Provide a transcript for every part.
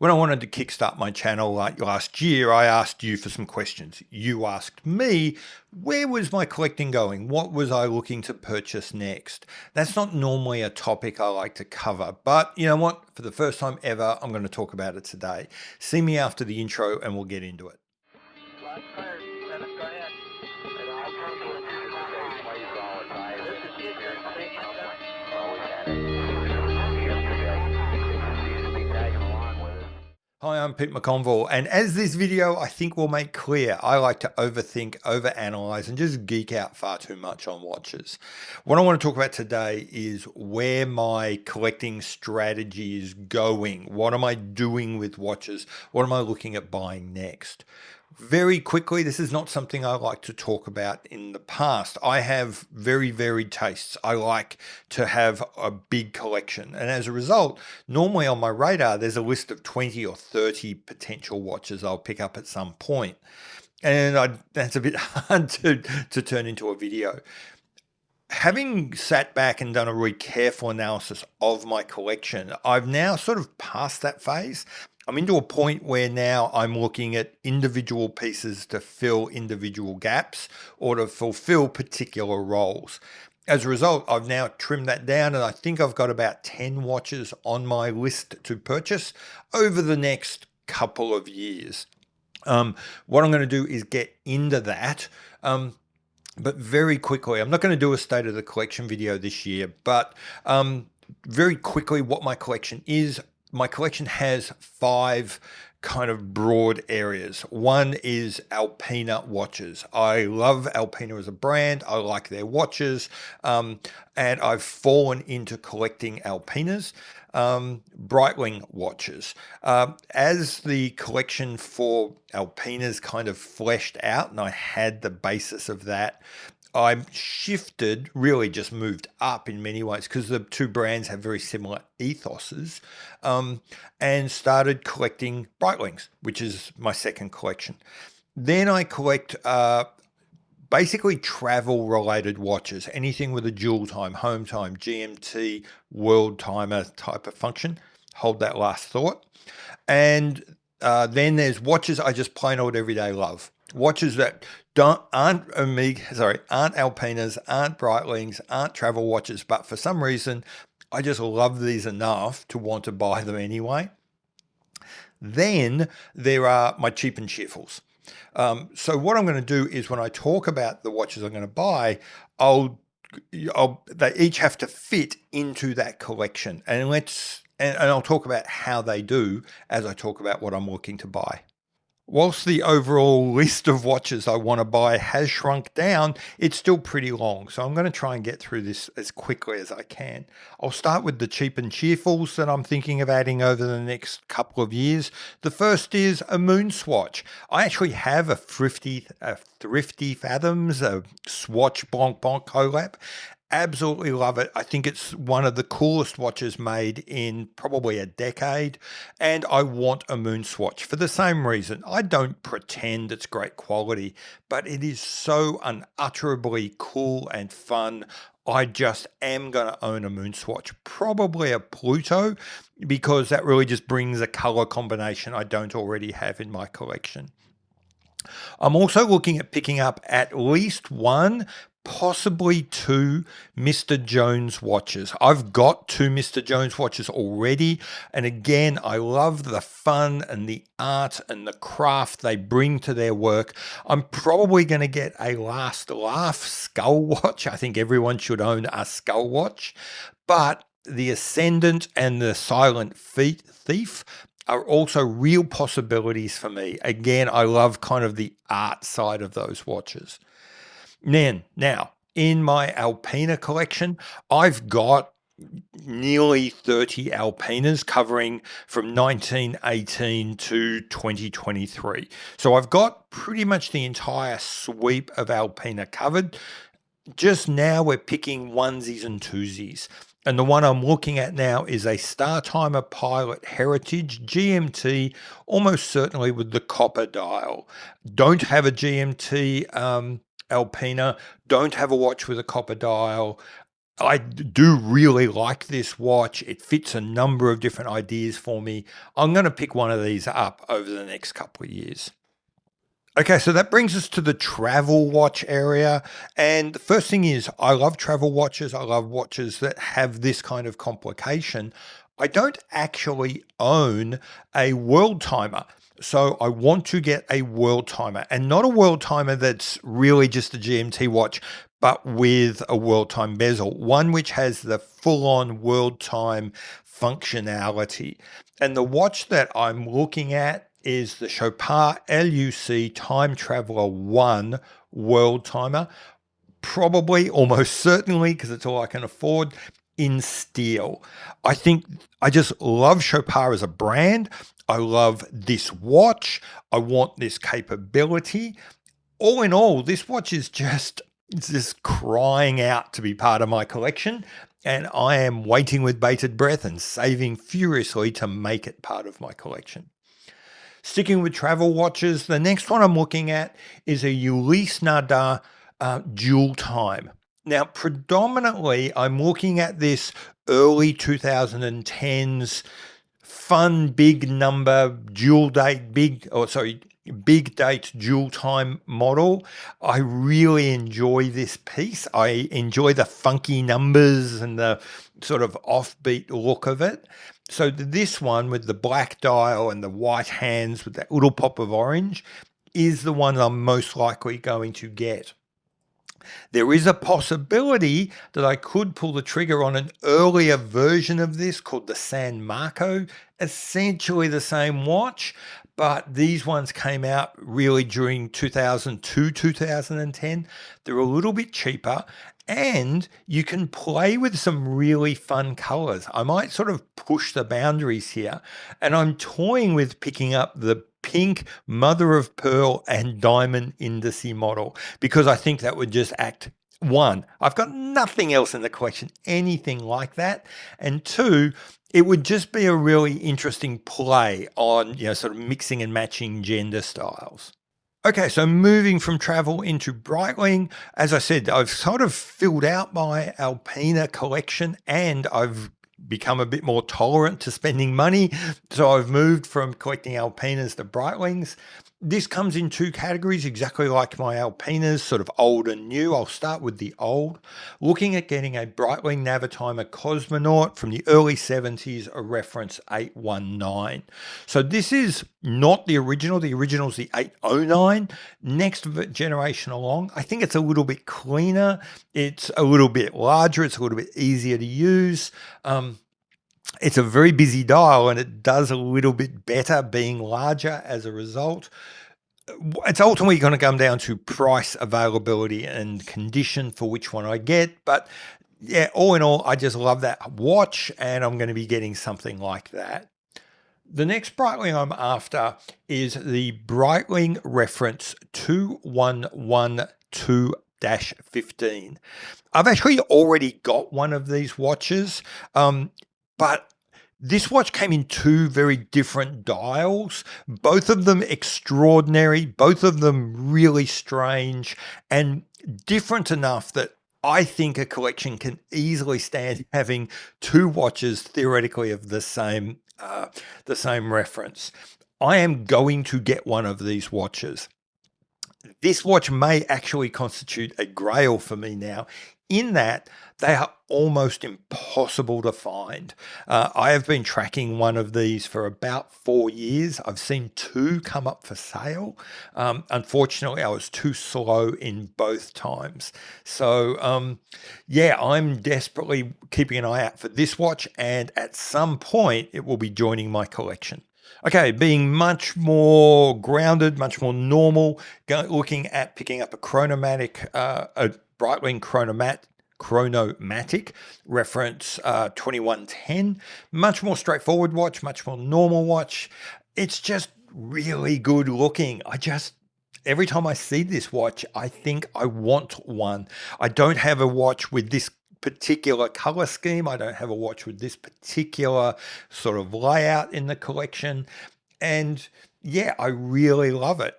When I wanted to kickstart my channel like last year, I asked you for some questions. You asked me, where was my collecting going? What was I looking to purchase next? That's not normally a topic I like to cover, but you know what? For the first time ever, I'm going to talk about it today. See me after the intro and we'll get into it. Hi, I'm Pete McConville, and as this video I think will make clear, I like to overthink, overanalyze, and just geek out far too much on watches. What I want to talk about today is where my collecting strategy is going. What am I doing with watches? What am I looking at buying next? Very quickly, this is not something I like to talk about in the past. I have very varied tastes. I like to have a big collection. And as a result, normally on my radar, there's a list of 20 or 30 potential watches I'll pick up at some point. And that's a bit hard to turn into a video. Having sat back and done a really careful analysis of my collection, I've now sort of passed that phase. I'm into a point where now I'm looking at individual pieces to fill individual gaps or to fulfill particular roles. As a result, I've now trimmed that down and I think I've got about 10 watches on my list to purchase over the next couple of years. What I'm going to do is get into that. But very quickly, I'm not going to do a state of the collection video this year, but very quickly what my collection is. My collection has 5 kind of broad areas. One is Alpina watches. I love Alpina as a brand. I like their watches. And I've fallen into collecting Alpinas. Breitling watches. As the collection for Alpinas kind of fleshed out and I had the basis of that, I shifted, really just moved up in many ways because the two brands have very similar ethoses, and started collecting Breitlings, which is my second collection. Then I collect basically travel related watches, anything with a dual time, home time, GMT, world timer type of function. Hold that last thought. And then there's watches I just plain old everyday love. Watches that aren't Alpinas, aren't Breitlings, aren't travel watches, but for some reason I just love these enough to want to buy them anyway. Then there are my cheap and cheerfuls. So what I'm going to do is when I talk about the watches I'm going to buy, they each have to fit into that collection, and I'll talk about how they do as I talk about what I'm looking to buy. Whilst the overall list of watches I want to buy has shrunk down, it's still pretty long. So I'm going to try and get through this as quickly as I can. I'll start with the cheap and cheerfuls that I'm thinking of adding over the next couple of years. The first is a moon swatch. I actually have a thrifty Fathoms, a swatch Blanc collab. Absolutely love it. I think it's one of the coolest watches made in probably a decade, and I want a moon swatch for the same reason. I don't pretend it's great quality, but it is so unutterably cool and fun. I just am going to own a moon swatch, probably a Pluto, because that really just brings a color combination I don't already have in my collection. I'm also looking at picking up at least one, possibly 2 Mr. Jones watches. I've got 2 Mr. Jones watches already. And again, I love the fun and the art and the craft they bring to their work. I'm probably going to get a Last Laugh skull watch. I think everyone should own a skull watch. But the Ascendant and the Silent Thief are also real possibilities for me. Again, I love kind of the art side of those watches. Now, in my Alpina collection, I've got nearly 30 Alpinas covering from 1918 to 2023. So I've got pretty much the entire sweep of Alpina covered. Just now we're picking onesies and twosies. And the one I'm looking at now is a Star Timer Pilot Heritage GMT, almost certainly with the copper dial. Don't have a GMT Alpina, don't have a watch with a copper dial. I do really like this watch. It fits a number of different ideas for me. I'm going to pick one of these up over the next couple of years. Okay, so that brings us to the travel watch area. And the first thing is, I love travel watches. I love watches that have this kind of complication. I don't actually own a world timer. So I want to get a world timer, and not a world timer that's really just a GMT watch, but with a world time bezel, one which has the full on world time functionality. And the watch that I'm looking at is the Chopard LUC Time Traveler 1 World Timer, probably, almost certainly, because it's all I can afford, in steel. I think I just love Chopard as a brand. I love this watch. I want this capability. All in all, this watch is just crying out to be part of my collection, and I am waiting with bated breath and saving furiously to make it part of my collection. Sticking with travel watches, the next one I'm looking at is a Ulysse Nardin dual time. Now, predominantly, I'm looking at this early 2010s fun big number dual date, big date dual time model. I really enjoy this piece. I enjoy the funky numbers and the sort of offbeat look of it. So this one with the black dial and the white hands with that little pop of orange is the one I'm most likely going to get. There is a possibility that I could pull the trigger on an earlier version of this called the San Marco, essentially the same watch, but these ones came out really during 2002, 2010. They're a little bit cheaper, and you can play with some really fun colors. I might sort of push the boundaries here, and I'm toying with picking up the pink mother of pearl and diamond indice model, because I think that would just act, one, I've got nothing else in the collection, anything like that. And two, it would just be a really interesting play on, sort of mixing and matching gender styles. Okay, so moving from travel into Breitling, as I said, I've sort of filled out my Alpina collection, and I've become a bit more tolerant to spending money. So I've moved from collecting Alpinas to Breitlings. This comes in two categories, exactly like my Alpinas, sort of old and new. I'll start with the old. Looking at getting a Breitling Navitimer Cosmonaut from the early 70s, a reference 819. So this is not the original. The original is the 809. Next generation along. I think it's a little bit cleaner. It's a little bit larger. It's a little bit easier to use. It's a very busy dial, and it does a little bit better being larger as a result. It's ultimately going to come down to price, availability, and condition for which one I get. But yeah, all in all, I just love that watch, and I'm going to be getting something like that. The next Breitling I'm after is the Breitling reference 2112-15. I've actually already got one of these watches, but this watch came in two very different dials, both of them extraordinary, both of them really strange, and different enough that I think a collection can easily stand having two watches theoretically of the same reference. I am going to get one of these watches. This watch may actually constitute a grail for me now, in that they are almost impossible to find. I have been tracking one of these for about 4 years. I've seen two come up for sale. Unfortunately, I was too slow in both times. So, yeah, I'm desperately keeping an eye out for this watch, and at some point it will be joining my collection. Okay, being much more grounded, much more normal, looking at picking up a chronomatic, a Breitling chronomatic reference 2110. Much more straightforward watch, much more normal watch. It's just really good looking. Every time I see this watch, I think I want one. I don't have a watch with this particular color scheme. I don't have a watch with this particular sort of layout in the collection. And yeah, I really love it.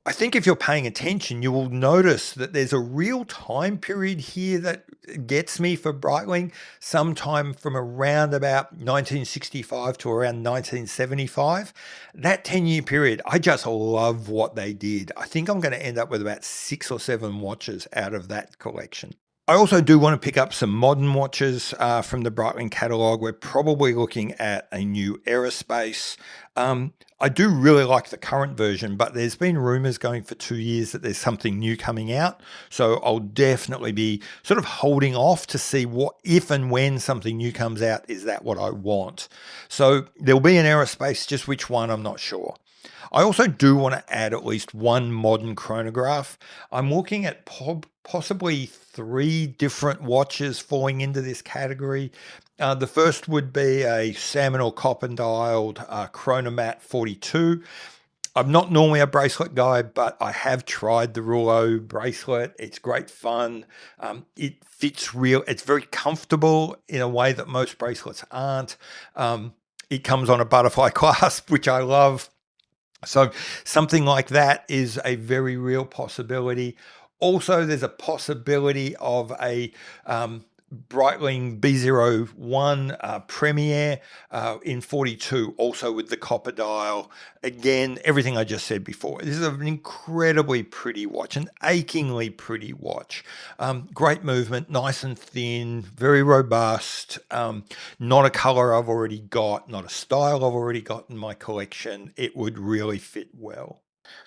I think if you're paying attention, you will notice that there's a real time period here that gets me for Breitling, sometime from around about 1965 to around 1975. That 10-year period, I just love what they did. I think I'm going to end up with about 6 or 7 watches out of that collection. I also do want to pick up some modern watches from the Breitling catalogue. We're probably looking at a new aerospace. I do really like the current version, but there's been rumours going for 2 years that there's something new coming out. So I'll definitely be sort of holding off to see what, if and when something new comes out, is that what I want? So there'll be an aerospace, just which one, I'm not sure. I also do want to add at least one modern chronograph. I'm looking at possibly 3 different watches falling into this category. The first would be a salmon or copper dialed Chronomat 42. I'm not normally a bracelet guy, but I have tried the Rouleau bracelet. It's great fun. It fits real. It's very comfortable in a way that most bracelets aren't. It comes on a butterfly clasp, which I love. So something like that is a very real possibility. Also, there's a possibility of a Breitling B01 Premier in 42, also with the copper dial. Again, everything I just said before. This is an incredibly pretty watch, an achingly pretty watch. Great movement, nice and thin, very robust. Not a color I've already got, not a style I've already got in my collection. It would really fit well.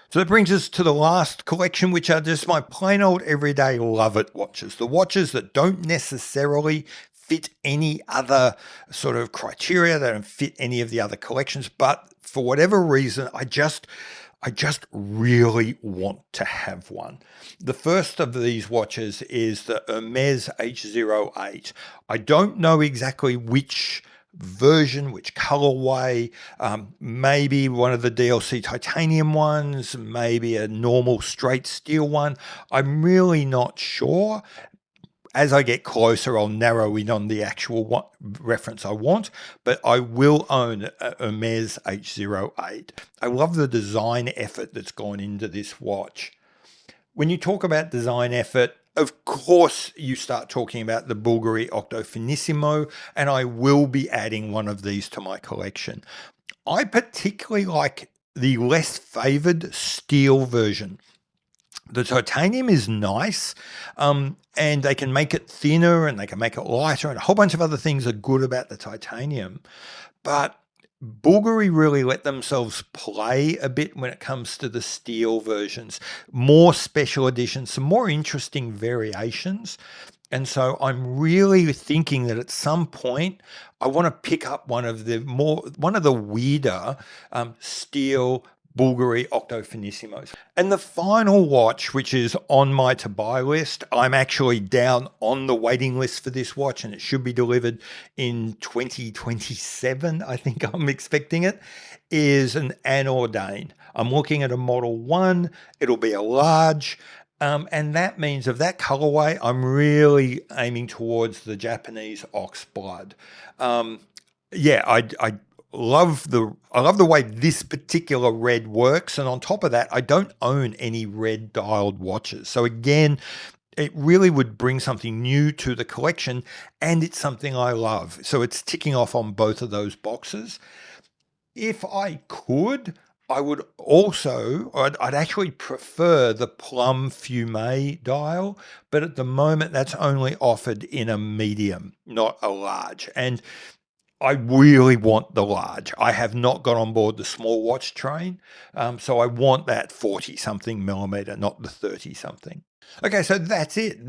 So that brings us to the last collection, which are just my plain old everyday love it watches. The watches that don't necessarily fit any other sort of criteria, they don't fit any of the other collections, but for whatever reason, I just really want to have one. The first of these watches is the Hermes H08. I don't know exactly which version, which colorway, maybe one of the DLC titanium ones, maybe a normal straight steel one. I'm really not sure. As I get closer, I'll narrow in on the actual reference I want, but I will own a Hermes H08. I love the design effort that's gone into this watch. When you talk about design effort, of course, you start talking about the Bulgari Octo Finissimo, and I will be adding one of these to my collection. I particularly like the less favored steel version. The titanium is nice, and they can make it thinner and they can make it lighter, and a whole bunch of other things are good about the titanium. But Bulgari really let themselves play a bit when it comes to the steel versions. More special editions, some more interesting variations. And so I'm really thinking that at some point I want to pick up one of the weirder steel Bulgari Octo Finissimos. And the final watch, which is on my to buy list, I'm actually down on the waiting list for this watch, and it should be delivered in 2027. I think I'm expecting it, is an Anordain. I'm looking at a Model 1. It'll be a large. And that means of that colorway, I'm really aiming towards the Japanese ox blood. Yeah, I love the way this particular red works, and on top of that, I don't own any red dialed watches. So again, it really would bring something new to the collection, and it's something I love. So it's ticking off on both of those boxes. If I could, I would also, I'd actually prefer the Plum Fume dial, but at the moment that's only offered in a medium, not a large. And I really want the large. I have not got on board the small watch train, so I want that 40-something millimeter, not the 30-something. Okay, so that's it.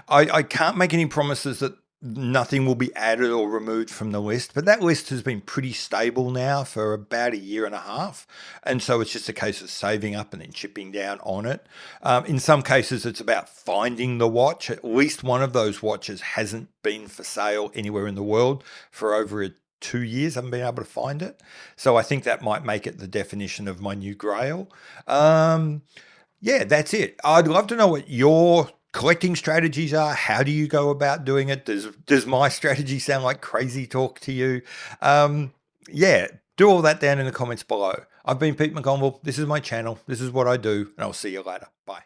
I can't make any promises that nothing will be added or removed from the list, but that list has been pretty stable now for about 1.5 years, and so it's just a case of saving up and then chipping down on it. In some cases, it's about finding the watch. At least one of those watches hasn't been for sale anywhere in the world for over 2 years. I haven't been able to find it, so I think that might make it the definition of my new grail. Yeah, that's it. I'd love to know what your collecting strategies are. How do you go about doing it? Does my strategy sound like crazy talk to you? Yeah, Do all that down in the comments below. I've been Pete McConville. This is my channel. This is what I do, and I'll see you later. Bye.